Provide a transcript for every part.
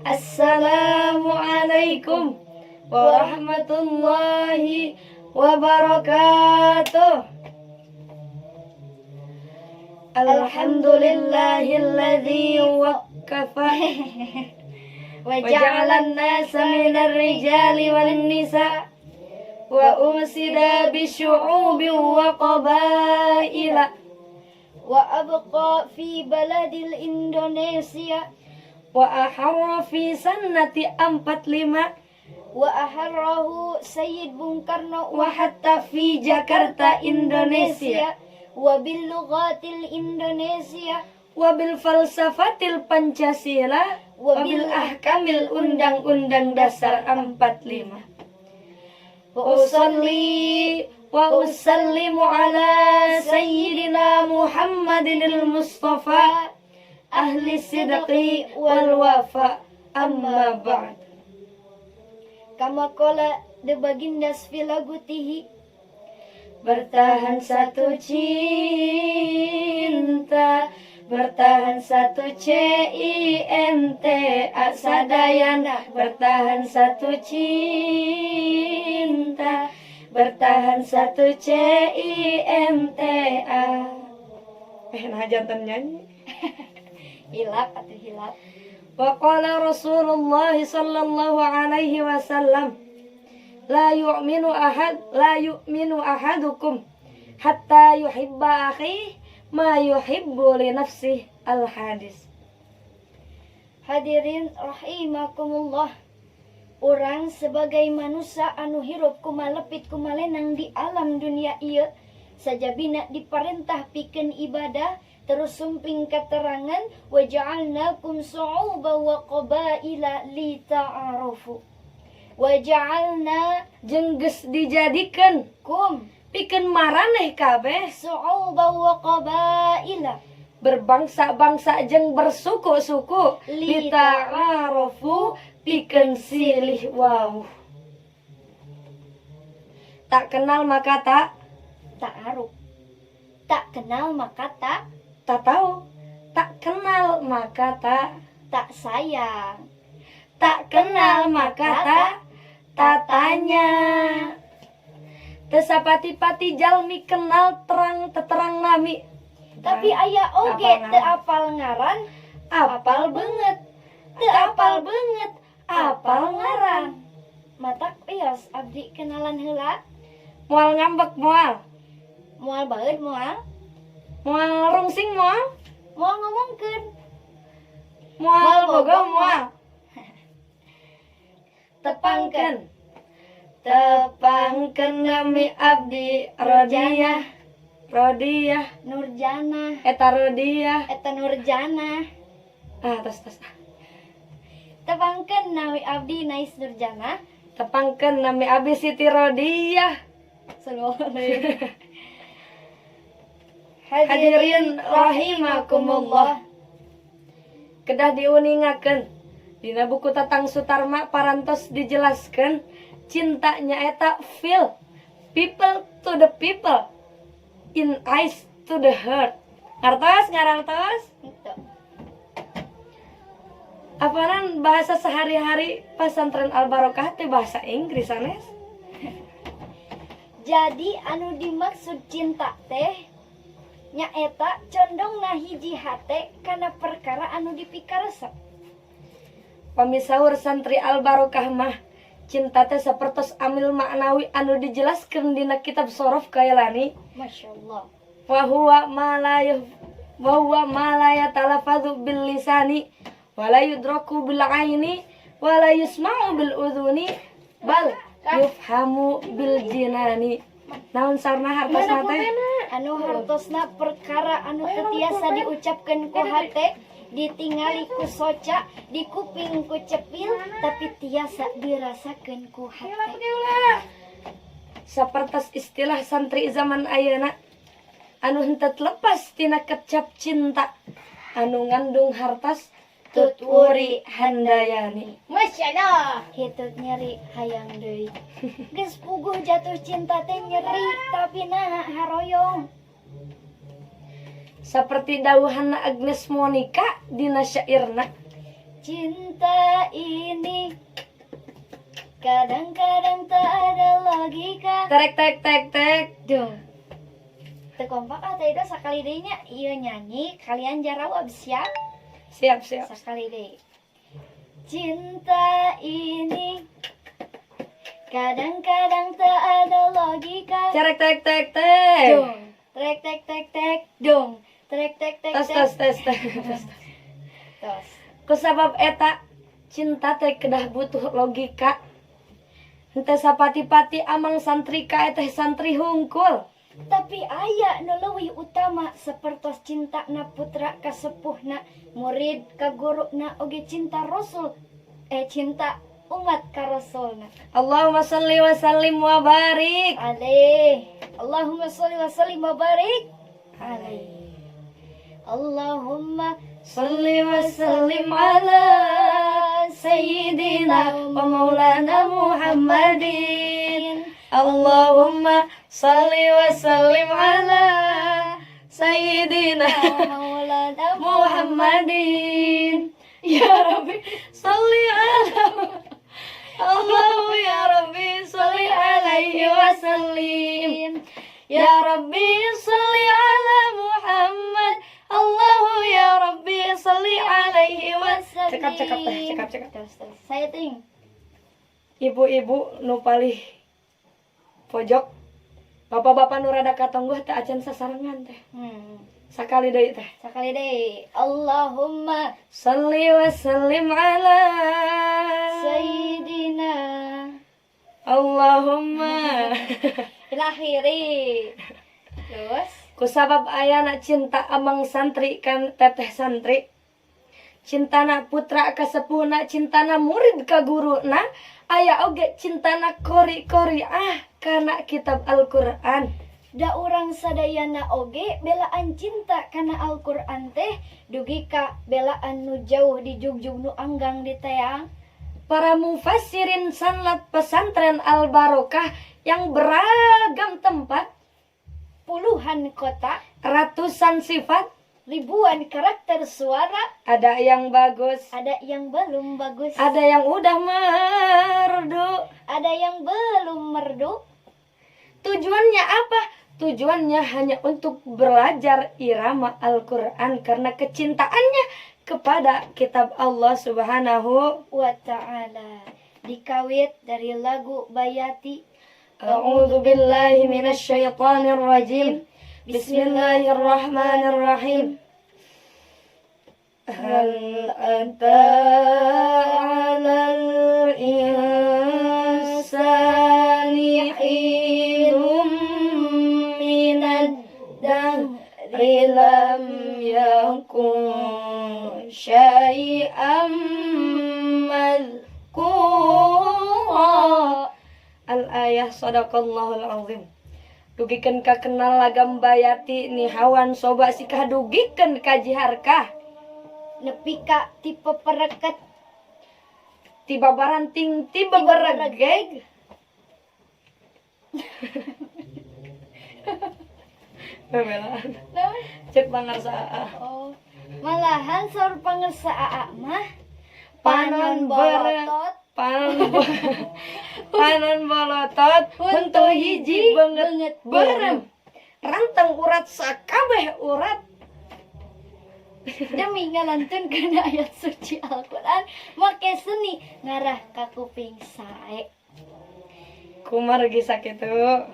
Assalamualaikum warahmatullahi wabarakatuh. Alhamdulillahilladzi waqafa wa ja'alan nasa minar rijali wan nisa wa usida bisyu'ubi wa qabaila wa abqa fi baladil Indonesia wa aharra fi sannati 45 wa aharrahu Sayyid Bung Karno wa hatta fi Jakarta Indonesia wa bil lughatil Indonesia wa bil falsafatil Pancasila wa bil ahkamil undang-undang dasar 45 wa usalli wa usallimu ala sayyidina Muhammadinil Mustafa ahli sidqi wal wafa amma ba'd. Kama qala de bagindas filagutihi, bertahan satu cinta, bertahan satu cinta sadayana, bertahan satu cinta, bertahan satu cinta. Nah jantan nyanyi. Hilap atau hilap. Wa qala Rasulullah sallallahu alaihi wasallam, la yu'minu ahadukum hatta yuhibba akhihi ma yuhibbu li nafsihi. Al-hadis. Hadirin rahimakumullah, orang sebagai manusia anu hirup kumalepit kumalenang di alam dunia ieu sajabina diparentah pikeun ibadah terus sumping keterangan wa ja'alnakum su'uba wa qabaila li ta'arufu. Wa ja'alna jengges dijadikan kum pikeun maraneh kabeh su'uba wa qabaila berbangsa-bangsa jeung bersuku-suku li ta'arufu pikeun silih wawuh. Tak kenal maka tak ta'aruf. Tak kenal maka tak tahu. Tak kenal maka tak sayang. Tak kenal maka tak tanya. Tesapati-pati jalmi kenal terang teterang nami. Tapi aya oge teu apal ngaran, apal beungeut. Teu apal beungeut, apal ngaran. Matak ios abdi kenalan heula. Moal ngambek moal. Moal baeud moal. Moal rungsing moal. Moal ngomongkeun. Moal boga moal. Tepangkeun. Tepangkeun nami abdi Rodiyah. Rodiyah Nurjana. Eta Rodiyah. Eta Nurjana. Tos. Tepangkeun nami abdi Nais Nurjana. Tepangkeun nami abdi Siti Rodiyah. Sallallahu alaihi. Hadirin rahimakumullah, kedah diuningakeun dina buku Tatang Sutarma parantos dijelaskeun cintanya eta feel people to the people in eyes to the heart. Ngartos ngarangtos? Apanan bahasa sehari-hari pesantren Al Barokah teh bahasa Inggris sanes. Jadi anu dimaksud cinta teh nyaeta condong na hiji hate kana perkara anu dipikaresep. Pamisaur santri Al Barokah mah cinta teh sapertos amil maknawi anu dijelaskeun dina kitab Sorof Kailani. Masyaallah. Wa huwa ma la yatalafadhu bil lisani wa la yudraku bil aini wa la yusma'u bil udhuni bal yufhamu bil jinani. Naon sarna hartosna teh? Anu hartosna perkara anu teu tiasa diucapkeun ku hate, ditingali ku soca, di kuping ku cepil, tapi tiasa dirasakeun ku hate. Sapertos istilah santri zaman ayeuna anu henteu lepas tina kecap cinta anu ngandung hartas tutwuri handayani. Masyaallah, hitut nyeri hayang deui. Geus puguh jatuh cinta teh nyeri tapi nah haroyong. Saperti dawuhanna Agnes Monica dina syairna, Cinta ini kadang-kadang tak ada logika. Tek. Dong. Tekompak teh sakali deui nya ieu nyanyi kalian jawab siap. Siap. Sekali deui. Cinta ini kadang-kadang tak ada logika. Tek. Dong. Tek. Dong. Tek. Tes. Tos. Kusabab eta cinta teh kedah butuh logika. Henteu sapati-pati amang santri ka teh santri hungkul. Tapi aya nu leuwih utama sapertos cintana putra ka sepuhna, murid ka guruna oge cinta Rasul. Cinta umat ka Rasulna. Allahumma shalli wa sallim wa barik. Allahumma shalli wa sallim wa barik. Allahumma Salli wa sallim ala Sayyidina wa maulana Muhammadin. Allahumma salli wa sallim ala Sayyidina maulana Muhammadin. Ya Rabbi salli ala Allahu ya Rabbi salli alaihi wa sallim. Ya Rabbi salli ala Muhammad. Allahu ya Rabbi salli alaihi wa sallim. Cekap. Saya ting. Ibu-ibu nu palih pojok, bapak-bapak nu rada katonggoh teh acan sasarengan teh. Sakali deui teh. Allahumma Salli wa sallim ala Sayyidina. Allahumma Ilakhiri. Terus kusabab ayana cinta amang santri kan teteh santri, cintana putra ka sepuhna, cintana murid ka guruna, aya oge cintana kori-kori kana kitab Al-Qur'an. da urang sadayana oge belaan cinta kana Al-Qur'an teh dugi ka belaan nu jauh di jugjug nu anggang di teang. Para mufassirin sanlat pesantren Al-Barokah yang beragam tempat, Puluhan kota, ratusan sifat, ribuan karakter suara, ada yang bagus, ada yang belum bagus, ada yang udah merdu. ada yang belum merdu. Tujuannya apa? Tujuannya hanya untuk belajar irama Al-Quran karena kecintaannya kepada kitab Allah Subhanahu wa ta'ala. Dikawit dari lagu Bayati. A'udzu billahi minasy syaithanir rajim. Bismillahirrahmanirrahim. Hal ata 'alal insani hinum minad dahri lam yakun syai'am madhkura. Al-ayah sadaqallahul azim. Dugikeun ka kenal lagam Bayati ni hawan soba sikah dugikeun ka jiharkah. Nepi ka tipe pereket. Tiba baranting tiba beregeg. Bebelaan. Cek pangarsa. Oh, malahan saur pangersa aa mah Panon bolotot. Panon bolotot huntu hiji banget berem. Rantang urat sakabeh urat. Demi ngalantun kana ayat suci Al-Qur'an make seni ngarah ka kuping sae. Kumargi sakitu.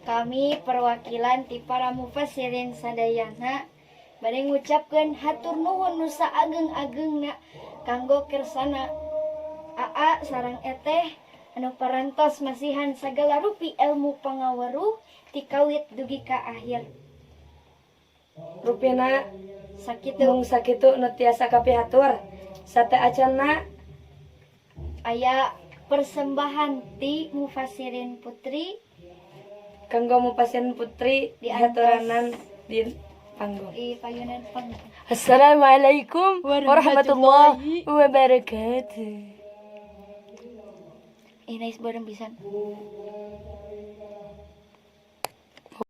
Kami perwakilan ti para mufassirin sadayana bade ngucapkeun hatur nuhun nu saageng-agengna kanggo kersana aa sareng eteh anu parantos masihan sagala rupi ilmu pangaweruh ti kawit dugi ka akhir. Rupina Sakitu mung sakitu nu tiasa kapihatur. Sate acanna aya persembahan ti mufassirin putri kanggo mupasien putri Di dihaturanan di panggung. di payunan panggung. Assalamualaikum warahmatullahi wabarakatuh. Inais bareng pisan.